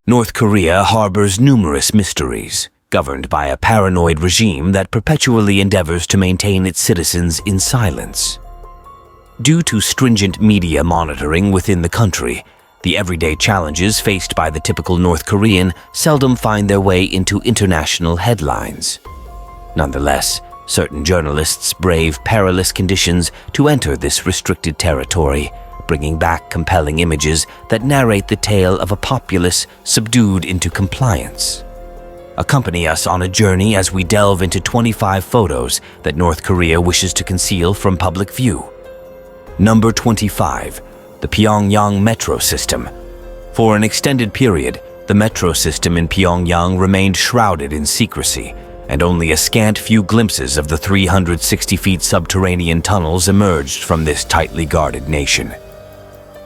North Korea harbors numerous mysteries, governed by a paranoid regime that perpetually endeavors to maintain its citizens in silence. Due to stringent media monitoring within the country, the everyday challenges faced by the typical North Korean seldom find their way into international headlines. Nonetheless, certain journalists brave perilous conditions to enter this restricted territory, bringing back compelling images that narrate the tale of a populace subdued into compliance. Accompany us on a journey as we delve into 25 photos that North Korea wishes to conceal from public view. Number 25. The Pyongyang Metro System. For an extended period, the metro system in Pyongyang remained shrouded in secrecy, and only a scant few glimpses of the 360 feet subterranean tunnels emerged from this tightly guarded nation.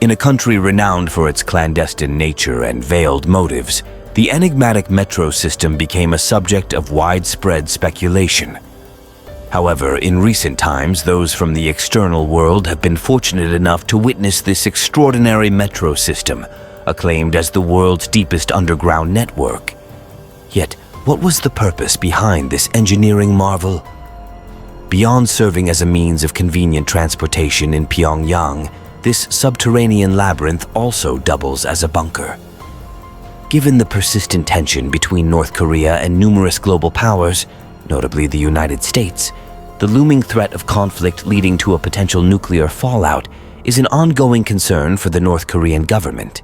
In a country renowned for its clandestine nature and veiled motives, the enigmatic metro system became a subject of widespread speculation. However, in recent times, those from the external world have been fortunate enough to witness this extraordinary metro system, acclaimed as the world's deepest underground network. Yet, what was the purpose behind this engineering marvel? Beyond serving as a means of convenient transportation in Pyongyang, this subterranean labyrinth also doubles as a bunker. Given the persistent tension between North Korea and numerous global powers, notably the United States, the looming threat of conflict leading to a potential nuclear fallout is an ongoing concern for the North Korean government.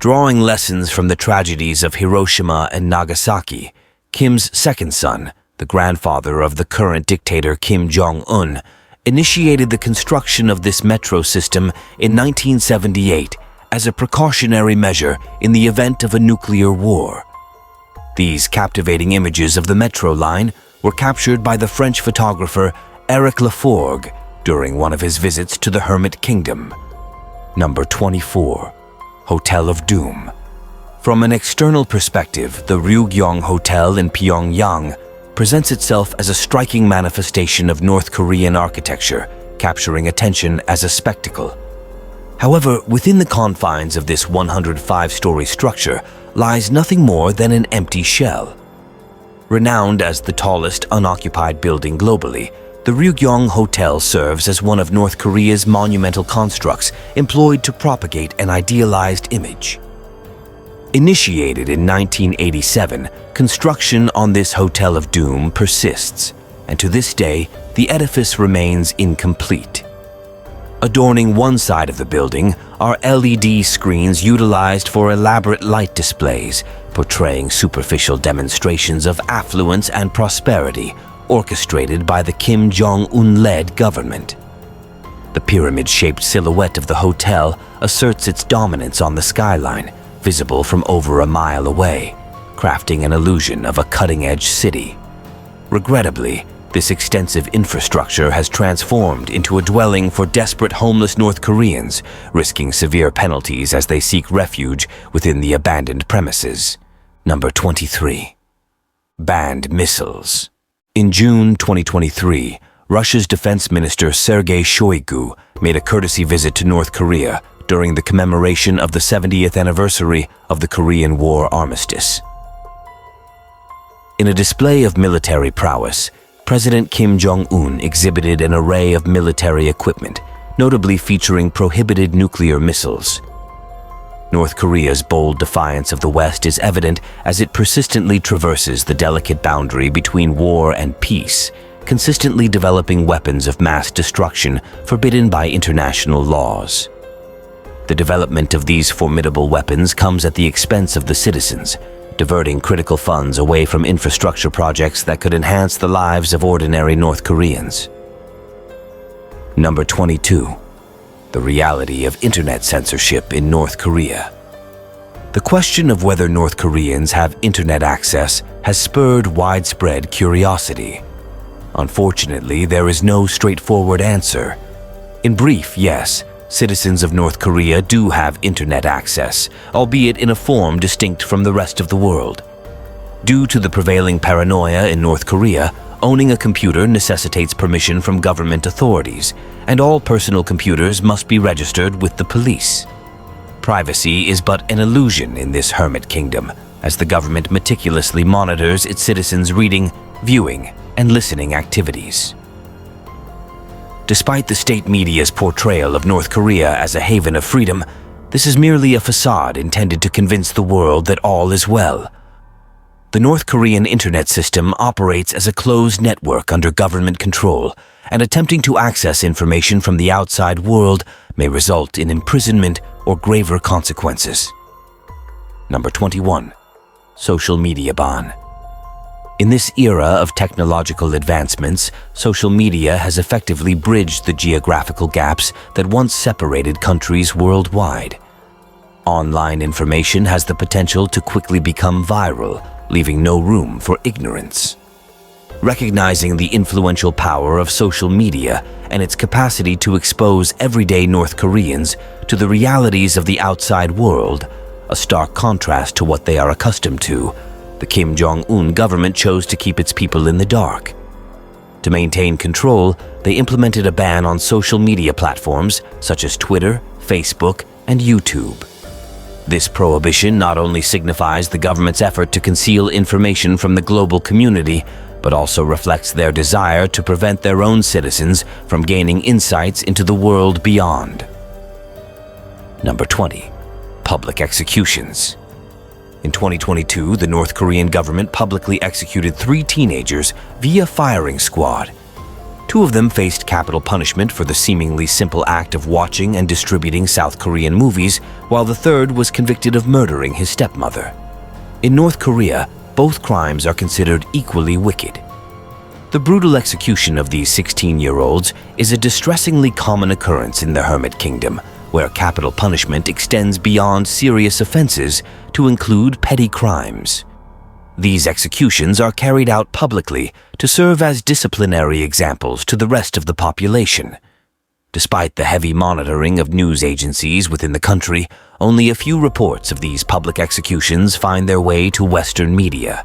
Drawing lessons from the tragedies of Hiroshima and Nagasaki, Kim's second son, the grandfather of the current dictator Kim Jong-un, initiated the construction of this metro system in 1978 as a precautionary measure in the event of a nuclear war. These captivating images of the metro line were captured by the French photographer Eric Laforgue during one of his visits to the Hermit Kingdom. Number 24. Hotel of Doom. From an external perspective, the Ryugyong Hotel in Pyongyang presents itself as a striking manifestation of North Korean architecture, capturing attention as a spectacle. However, within the confines of this 105-story structure lies nothing more than an empty shell. Renowned as the tallest unoccupied building globally, the Ryugyong Hotel serves as one of North Korea's monumental constructs employed to propagate an idealized image. Initiated in 1987, construction on this Hotel of Doom persists, and to this day, the edifice remains incomplete. Adorning one side of the building are LED screens utilized for elaborate light displays, portraying superficial demonstrations of affluence and prosperity, orchestrated by the Kim Jong-un-led government. The pyramid-shaped silhouette of the hotel asserts its dominance on the skyline, visible from over a mile away, crafting an illusion of a cutting-edge city. Regrettably, this extensive infrastructure has transformed into a dwelling for desperate homeless North Koreans, risking severe penalties as they seek refuge within the abandoned premises. Number 23. Banned missiles. In June 2023, Russia's Defense Minister Sergei Shoigu made a courtesy visit to North Korea during the commemoration of the 70th anniversary of the Korean War armistice. In a display of military prowess, President Kim Jong-un exhibited an array of military equipment, notably featuring prohibited nuclear missiles. North Korea's bold defiance of the West is evident as it persistently traverses the delicate boundary between war and peace, consistently developing weapons of mass destruction forbidden by international laws. The development of these formidable weapons comes at the expense of the citizens, diverting critical funds away from infrastructure projects that could enhance the lives of ordinary North Koreans. Number 22. The reality of internet censorship in North Korea. The question of whether North Koreans have internet access has spurred widespread curiosity. Unfortunately, there is no straightforward answer. In brief, yes, citizens of North Korea do have internet access, albeit in a form distinct from the rest of the world. Due to the prevailing paranoia in North Korea, owning a computer necessitates permission from government authorities, and all personal computers must be registered with the police. Privacy is but an illusion in this hermit kingdom, as the government meticulously monitors its citizens' reading, viewing, and listening activities. Despite the state media's portrayal of North Korea as a haven of freedom, this is merely a facade intended to convince the world that all is well. The North Korean internet system operates as a closed network under government control, and attempting to access information from the outside world may result in imprisonment or graver consequences. Number 21. Social media ban. In this era of technological advancements, social media has effectively bridged the geographical gaps that once separated countries worldwide. Online information has the potential to quickly become viral, leaving no room for ignorance. Recognizing the influential power of social media and its capacity to expose everyday North Koreans to the realities of the outside world, a stark contrast to what they are accustomed to, the Kim Jong-un government chose to keep its people in the dark. To maintain control, they implemented a ban on social media platforms such as Twitter, Facebook, and YouTube. This prohibition not only signifies the government's effort to conceal information from the global community, but also reflects their desire to prevent their own citizens from gaining insights into the world beyond. Number 20. Public executions. In 2022, the North Korean government publicly executed 3 teenagers via firing squad. 2 of them faced capital punishment for the seemingly simple act of watching and distributing South Korean movies, while the 3rd was convicted of murdering his stepmother. In North Korea, both crimes are considered equally wicked. The brutal execution of these 16-year-olds is a distressingly common occurrence in the Hermit Kingdom, where capital punishment extends beyond serious offenses to include petty crimes. These executions are carried out publicly to serve as disciplinary examples to the rest of the population. Despite the heavy monitoring of news agencies within the country, only a few reports of these public executions find their way to Western media.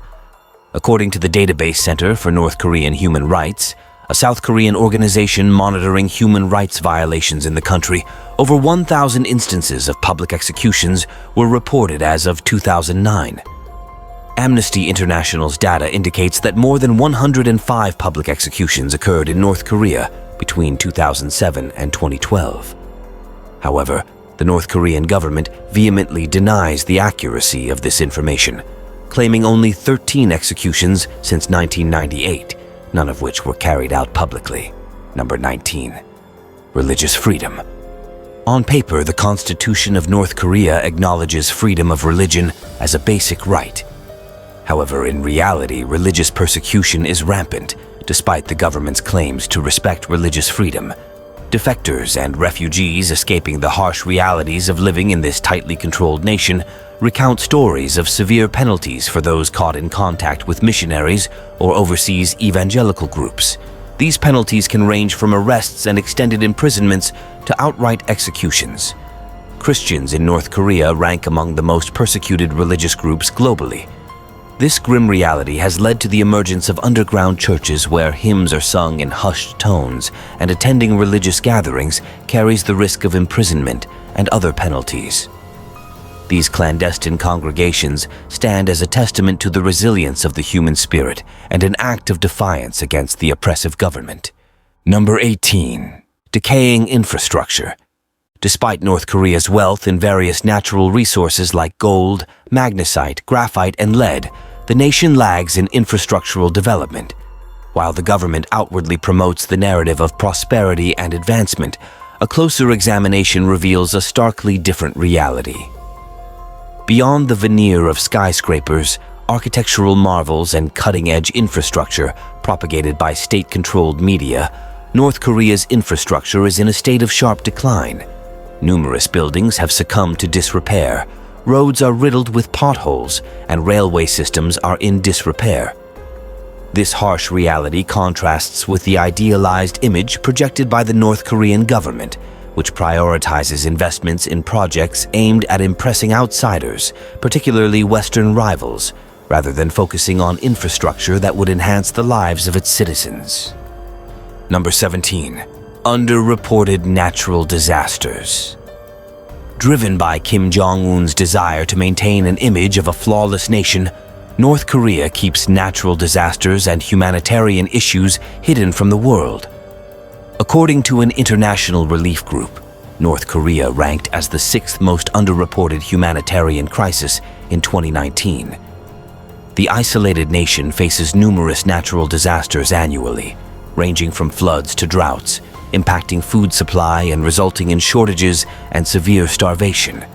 According to the Database Center for North Korean Human Rights, a South Korean organization monitoring human rights violations in the country, over 1,000 instances of public executions were reported as of 2009. Amnesty International's data indicates that more than 105 public executions occurred in North Korea between 2007 and 2012. However, the North Korean government vehemently denies the accuracy of this information, claiming only 13 executions since 1998, none of which were carried out publicly. Number 19. Religious freedom. On paper, the Constitution of North Korea acknowledges freedom of religion as a basic right. However, in reality, religious persecution is rampant, despite the government's claims to respect religious freedom. Defectors and refugees escaping the harsh realities of living in this tightly controlled nation recount stories of severe penalties for those caught in contact with missionaries or overseas evangelical groups. These penalties can range from arrests and extended imprisonments to outright executions. Christians in North Korea rank among the most persecuted religious groups globally. This grim reality has led to the emergence of underground churches where hymns are sung in hushed tones, and attending religious gatherings carries the risk of imprisonment and other penalties. These clandestine congregations stand as a testament to the resilience of the human spirit and an act of defiance against the oppressive government. Number 18. Decaying infrastructure. Despite North Korea's wealth in various natural resources like gold, magnesite, graphite, and lead, the nation lags in infrastructural development. While the government outwardly promotes the narrative of prosperity and advancement, a closer examination reveals a starkly different reality. Beyond the veneer of skyscrapers, architectural marvels, and cutting-edge infrastructure propagated by state-controlled media, North Korea's infrastructure is in a state of sharp decline. Numerous buildings have succumbed to disrepair, roads are riddled with potholes, and railway systems are in disrepair. This harsh reality contrasts with the idealized image projected by the North Korean government, which prioritizes investments in projects aimed at impressing outsiders, particularly Western rivals, rather than focusing on infrastructure that would enhance the lives of its citizens. Number 17. Underreported natural disasters. Driven by Kim Jong-un's desire to maintain an image of a flawless nation, North Korea keeps natural disasters and humanitarian issues hidden from the world. According to an international relief group, North Korea ranked as the 6th most underreported humanitarian crisis in 2019. The isolated nation faces numerous natural disasters annually, ranging from floods to droughts, impacting food supply and resulting in shortages and severe starvation.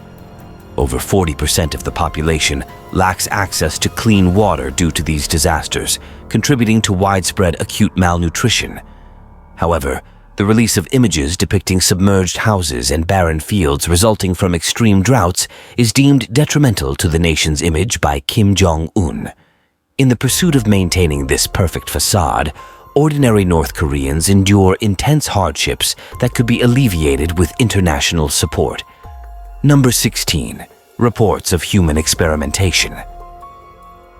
Over 40% of the population lacks access to clean water due to these disasters, contributing to widespread acute malnutrition. However, the release of images depicting submerged houses and barren fields resulting from extreme droughts is deemed detrimental to the nation's image by Kim Jong-un. In the pursuit of maintaining this perfect facade, ordinary North Koreans endure intense hardships that could be alleviated with international support. Number 16. Reports of human experimentation.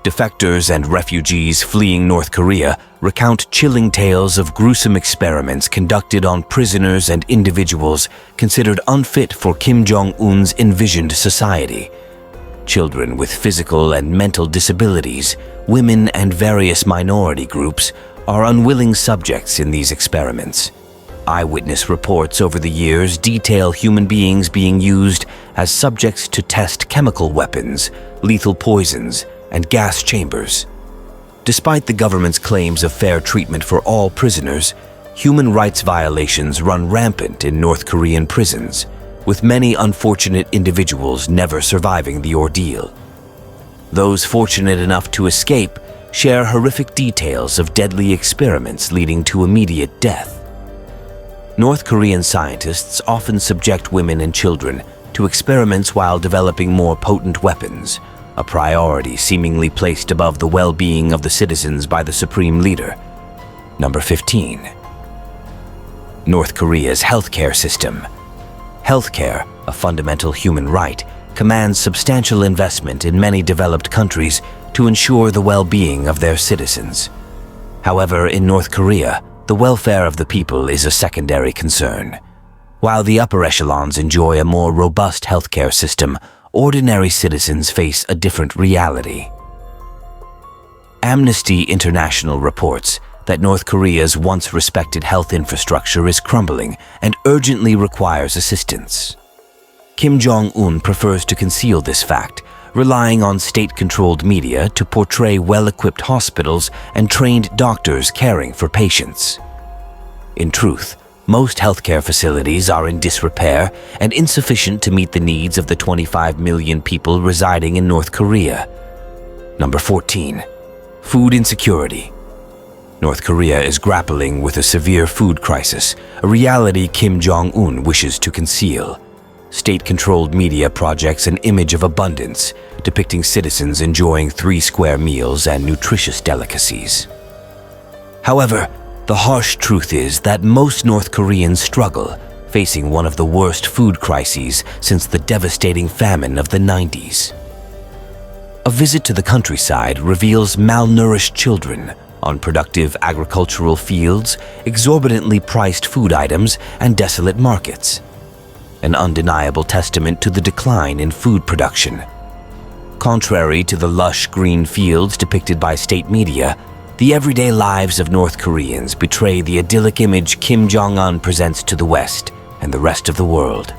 Defectors and refugees fleeing North Korea recount chilling tales of gruesome experiments conducted on prisoners and individuals considered unfit for Kim Jong-un's envisioned society. Children with physical and mental disabilities, women and various minority groups are unwilling subjects in these experiments. Eyewitness reports over the years detail human beings being used as subjects to test chemical weapons, lethal poisons, and gas chambers. Despite the government's claims of fair treatment for all prisoners, human rights violations run rampant in North Korean prisons, with many unfortunate individuals never surviving the ordeal. Those fortunate enough to escape share horrific details of deadly experiments leading to immediate death. North Korean scientists often subject women and children to experiments while developing more potent weapons, a priority seemingly placed above the well-being of the citizens by the supreme leader. Number 15. North Korea's healthcare system. Healthcare, a fundamental human right, commands substantial investment in many developed countries to ensure the well-being of their citizens. However, in North Korea, the welfare of the people is a secondary concern. While the upper echelons enjoy a more robust healthcare system, ordinary citizens face a different reality. Amnesty International reports that North Korea's once respected health infrastructure is crumbling and urgently requires assistance. Kim Jong-un prefers to conceal this fact, relying on state-controlled media to portray well-equipped hospitals and trained doctors caring for patients. In truth, most healthcare facilities are in disrepair and insufficient to meet the needs of the 25 million people residing in North Korea. Number 14. Food insecurity. North Korea is grappling with a severe food crisis, a reality Kim Jong-un wishes to conceal. State-controlled media projects an image of abundance, depicting citizens enjoying 3 square meals and nutritious delicacies. However, the harsh truth is that most North Koreans struggle, facing one of the worst food crises since the devastating famine of the 90s. A visit to the countryside reveals malnourished children, unproductive agricultural fields, exorbitantly priced food items, and desolate markets. An undeniable testament to the decline in food production. Contrary to the lush green fields depicted by state media, the everyday lives of North Koreans betray the idyllic image Kim Jong-un presents to the West and the rest of the world.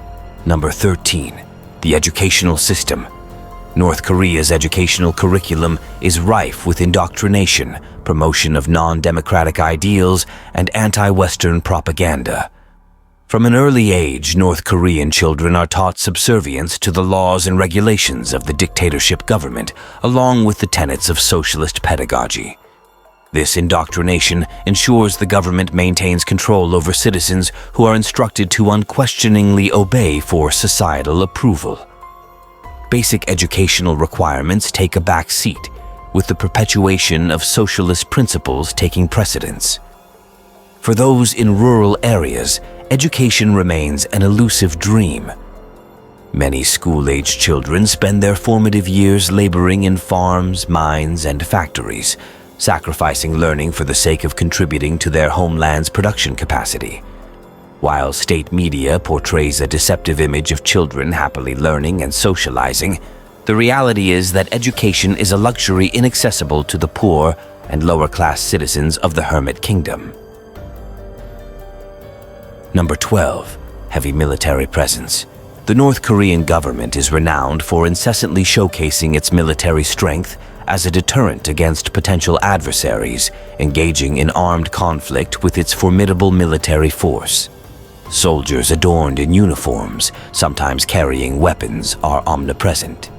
Number 13. The educational system. North Korea's educational curriculum is rife with indoctrination, promotion of non-democratic ideals, and anti-Western propaganda. From an early age, North Korean children are taught subservience to the laws and regulations of the dictatorship government, along with the tenets of socialist pedagogy. This indoctrination ensures the government maintains control over citizens who are instructed to unquestioningly obey for societal approval. Basic educational requirements take a back seat, with the perpetuation of socialist principles taking precedence. For those in rural areas, education remains an elusive dream. Many school-aged children spend their formative years laboring in farms, mines, and factories, sacrificing learning for the sake of contributing to their homeland's production capacity. While state media portrays a deceptive image of children happily learning and socializing, the reality is that education is a luxury inaccessible to the poor and lower-class citizens of the Hermit Kingdom. Number 12. Heavy military presence. The North Korean government is renowned for incessantly showcasing its military strength as a deterrent against potential adversaries engaging in armed conflict with its formidable military force. Soldiers adorned in uniforms, sometimes carrying weapons, are omnipresent.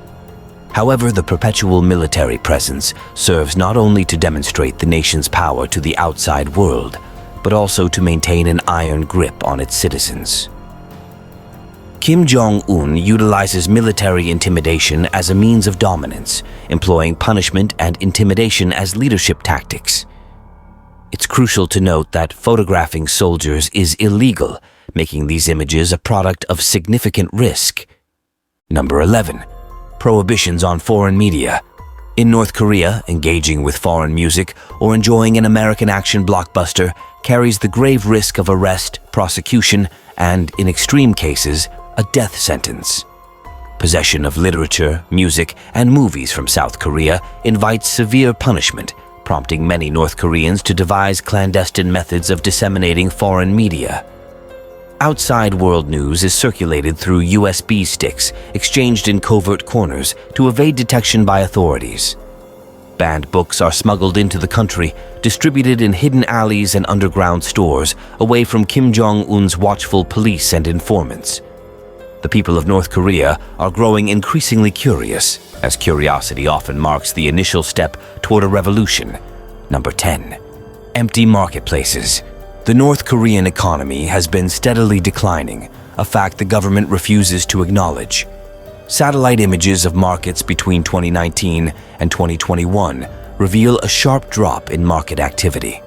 However, the perpetual military presence serves not only to demonstrate the nation's power to the outside world, but also to maintain an iron grip on its citizens. Kim Jong-un utilizes military intimidation as a means of dominance, employing punishment and intimidation as leadership tactics. It's crucial to note that photographing soldiers is illegal, making these images a product of significant risk. Number 11. Prohibitions on foreign media. In North Korea, engaging with foreign music or enjoying an American action blockbuster carries the grave risk of arrest, prosecution, and, in extreme cases, a death sentence. Possession of literature, music, and movies from South Korea invites severe punishment, prompting many North Koreans to devise clandestine methods of disseminating foreign media. Outside world news is circulated through USB sticks exchanged in covert corners to evade detection by authorities. Banned books are smuggled into the country, distributed in hidden alleys and underground stores, away from Kim Jong-un's watchful police and informants. The people of North Korea are growing increasingly curious, as curiosity often marks the initial step toward a revolution. Number 10. Empty marketplaces. The North Korean economy has been steadily declining, a fact the government refuses to acknowledge. Satellite images of markets between 2019 and 2021 reveal a sharp drop in market activity.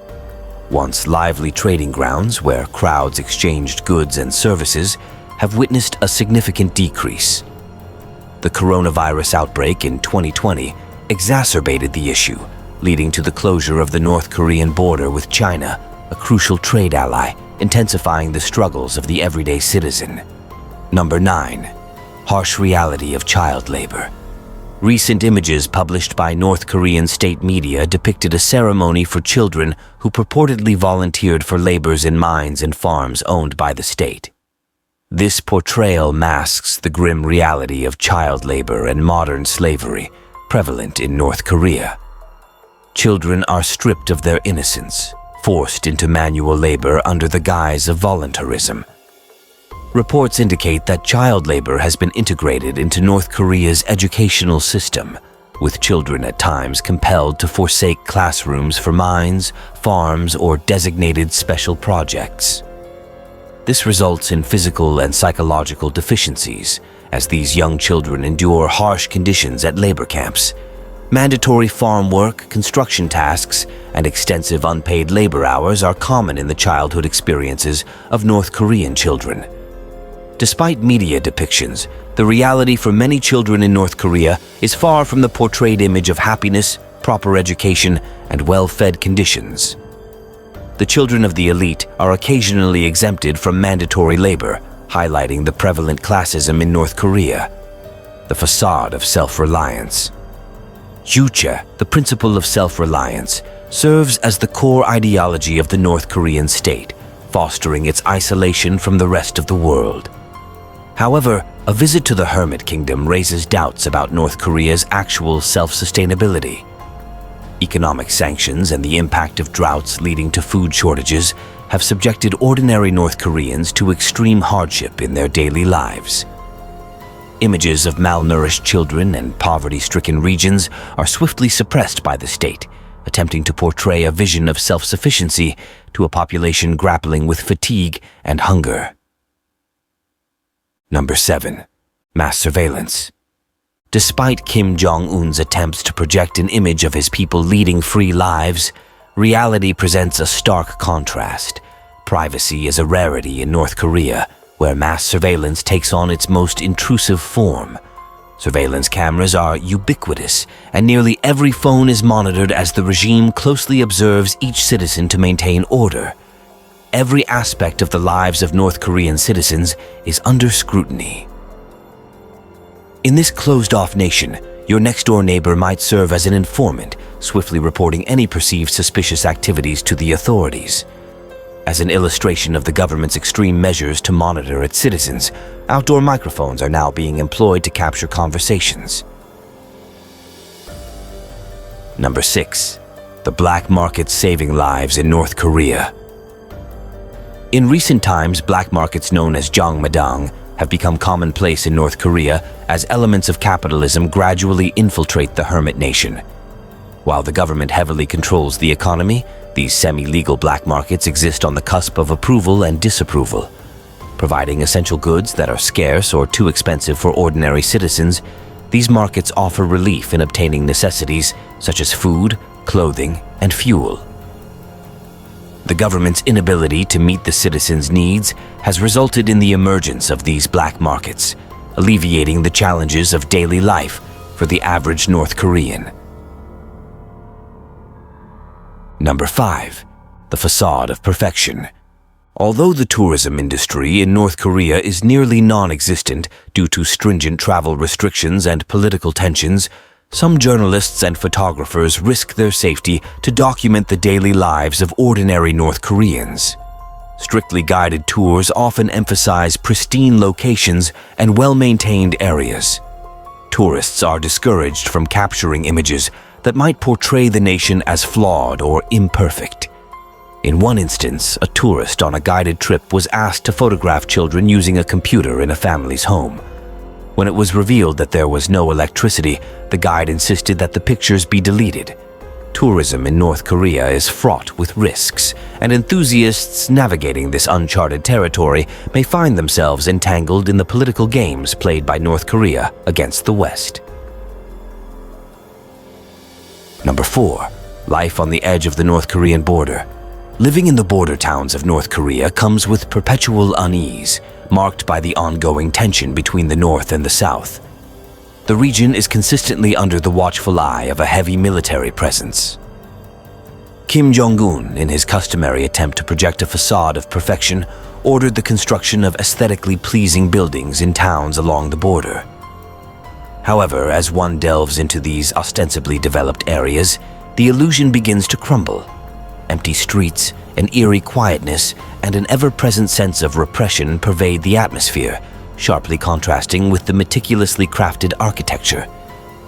Once lively trading grounds where crowds exchanged goods and services have witnessed a significant decrease. The coronavirus outbreak in 2020 exacerbated the issue, leading to the closure of the North Korean border with China, a crucial trade ally, intensifying the struggles of the everyday citizen. Number 9. Harsh reality of child labor. Recent images published by North Korean state media depicted a ceremony for children who purportedly volunteered for labors in mines and farms owned by the state. This portrayal masks the grim reality of child labor and modern slavery prevalent in North Korea. Children are stripped of their innocence, forced into manual labor under the guise of voluntarism. Reports indicate that child labor has been integrated into North Korea's educational system, with children at times compelled to forsake classrooms for mines, farms, or designated special projects. This results in physical and psychological deficiencies, as these young children endure harsh conditions at labor camps. Mandatory farm work, construction tasks, and extensive unpaid labor hours are common in the childhood experiences of North Korean children. Despite media depictions, the reality for many children in North Korea is far from the portrayed image of happiness, proper education, and well-fed conditions. The children of the elite are occasionally exempted from mandatory labor, highlighting the prevalent classism in North Korea. The facade of self-reliance. Juche, the principle of self-reliance, serves as the core ideology of the North Korean state, fostering its isolation from the rest of the world. However, a visit to the Hermit Kingdom raises doubts about North Korea's actual self-sustainability. Economic sanctions and the impact of droughts leading to food shortages have subjected ordinary North Koreans to extreme hardship in their daily lives. Images of malnourished children and poverty-stricken regions are swiftly suppressed by the state, attempting to portray a vision of self-sufficiency to a population grappling with fatigue and hunger. Number 7. Mass surveillance. Despite Kim Jong-un's attempts to project an image of his people leading free lives, reality presents a stark contrast. Privacy is a rarity in North Korea, where mass surveillance takes on its most intrusive form. Surveillance cameras are ubiquitous, and nearly every phone is monitored as the regime closely observes each citizen to maintain order. every aspect of the lives of North Korean citizens is under scrutiny. In this closed-off nation, your next-door neighbor might serve as an informant, swiftly reporting any perceived suspicious activities to the authorities. As an illustration of the government's extreme measures to monitor its citizens, outdoor microphones are now being employed to capture conversations. Number 6. The black market saving lives in North Korea. In recent times, black markets known as jangmadang have become commonplace in North Korea as elements of capitalism gradually infiltrate the hermit nation. While the government heavily controls the economy, these semi-legal black markets exist on the cusp of approval and disapproval. Providing essential goods that are scarce or too expensive for ordinary citizens, these markets offer relief in obtaining necessities such as food, clothing, and fuel. The government's inability to meet the citizens' needs has resulted in the emergence of these black markets, alleviating the challenges of daily life for the average North Korean. Number 5. The facade of perfection. Although the tourism industry in North Korea is nearly non-existent due to stringent travel restrictions and political tensions, some journalists and photographers risk their safety to document the daily lives of ordinary North Koreans. Strictly guided tours often emphasize pristine locations and well-maintained areas. Tourists are discouraged from capturing images that might portray the nation as flawed or imperfect. In one instance, a tourist on a guided trip was asked to photograph children using a computer in a family's home. When it was revealed that there was no electricity, the guide insisted that the pictures be deleted. Tourism in North Korea is fraught with risks, and enthusiasts navigating this uncharted territory may find themselves entangled in the political games played by North Korea against the West. Number 4. Life on the edge of the North Korean border. Living in the border towns of North Korea comes with perpetual unease, marked by the ongoing tension between the North and the South. The region is consistently under the watchful eye of a heavy military presence. Kim Jong-un, in his customary attempt to project a facade of perfection, ordered the construction of aesthetically pleasing buildings in towns along the border. However, as one delves into these ostensibly developed areas, the illusion begins to crumble. Empty streets, an eerie quietness, and an ever-present sense of repression pervade the atmosphere, sharply contrasting with the meticulously crafted architecture.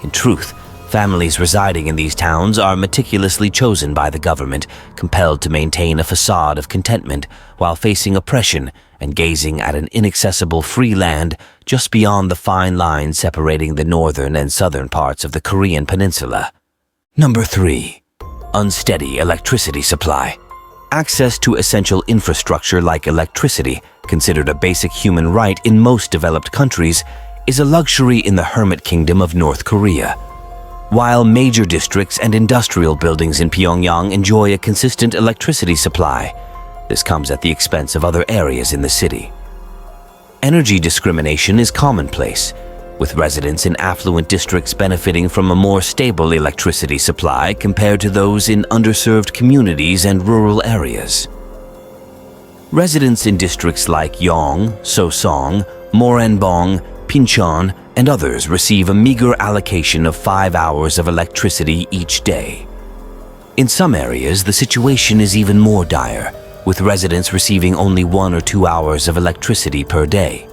In truth, families residing in these towns are meticulously chosen by the government, compelled to maintain a facade of contentment while facing oppression and gazing at an inaccessible free land just beyond the fine line separating the northern and southern parts of the Korean peninsula. Number 3. Unsteady electricity supply. Access to essential infrastructure like electricity, considered a basic human right in most developed countries, is a luxury in the hermit kingdom of North Korea. While major districts and industrial buildings in Pyongyang enjoy a consistent electricity supply, this comes at the expense of other areas in the city. Energy discrimination is commonplace, with residents in affluent districts benefiting from a more stable electricity supply compared to those in underserved communities and rural areas. Residents in districts like Yong, Sosong, Moranbong, Pincheon, and others receive a meager allocation of 5 hours of electricity each day. In some areas, the situation is even more dire, with residents receiving only 1 or 2 hours of electricity per day.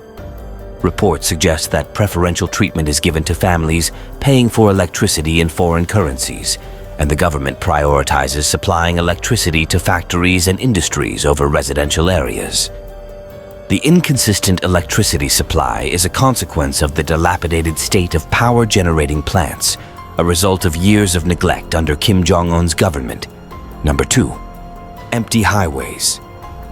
Reports suggest that preferential treatment is given to families paying for electricity in foreign currencies, and the government prioritizes supplying electricity to factories and industries over residential areas. The inconsistent electricity supply is a consequence of the dilapidated state of power-generating plants, a result of years of neglect under Kim Jong-un's government. Number 2. Empty highways.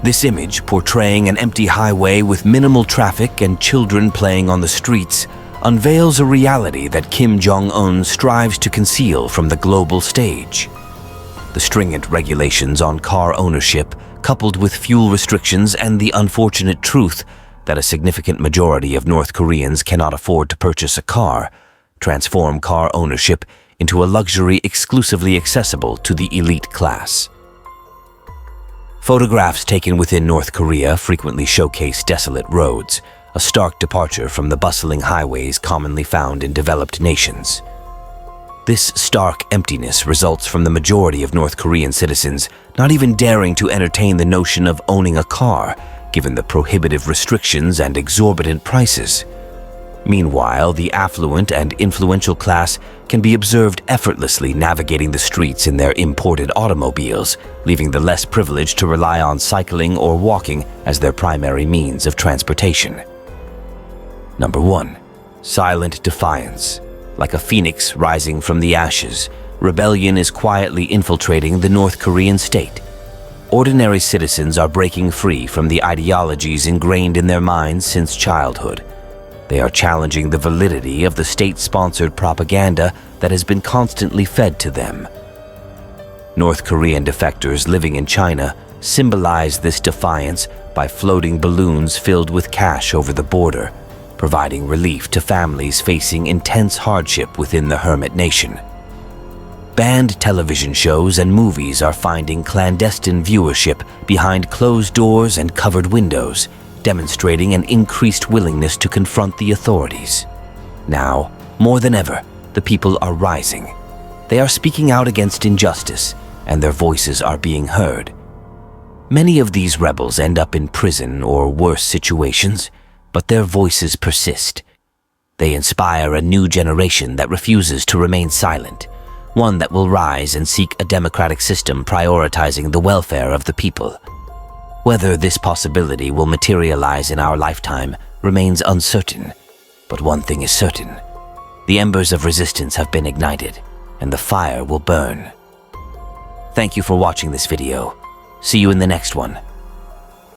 This image, portraying an empty highway with minimal traffic and children playing on the streets, unveils a reality that Kim Jong-un strives to conceal from the global stage. The stringent regulations on car ownership, coupled with fuel restrictions and the unfortunate truth that a significant majority of North Koreans cannot afford to purchase a car, transform car ownership into a luxury exclusively accessible to the elite class. Photographs taken within North Korea frequently showcase desolate roads, a stark departure from the bustling highways commonly found in developed nations. This stark emptiness results from the majority of North Korean citizens not even daring to entertain the notion of owning a car, given the prohibitive restrictions and exorbitant prices. Meanwhile, the affluent and influential class can be observed effortlessly navigating the streets in their imported automobiles, leaving the less privileged to rely on cycling or walking as their primary means of transportation. Number 1. Silent defiance. Like a phoenix rising from the ashes, rebellion is quietly infiltrating the North Korean state. Ordinary citizens are breaking free from the ideologies ingrained in their minds since childhood. They are challenging the validity of the state-sponsored propaganda that has been constantly fed to them. North Korean defectors living in China symbolize this defiance by floating balloons filled with cash over the border, providing relief to families facing intense hardship within the hermit nation. Banned television shows and movies are finding clandestine viewership behind closed doors and covered windows, demonstrating an increased willingness to confront the authorities. Now, more than ever, the people are rising. They are speaking out against injustice, and their voices are being heard. Many of these rebels end up in prison or worse situations, but their voices persist. They inspire a new generation that refuses to remain silent, one that will rise and seek a democratic system prioritizing the welfare of the people. Whether this possibility will materialize in our lifetime remains uncertain, but one thing is certain: the embers of resistance have been ignited, and the fire will burn. Thank you for watching this video. See you in the next one.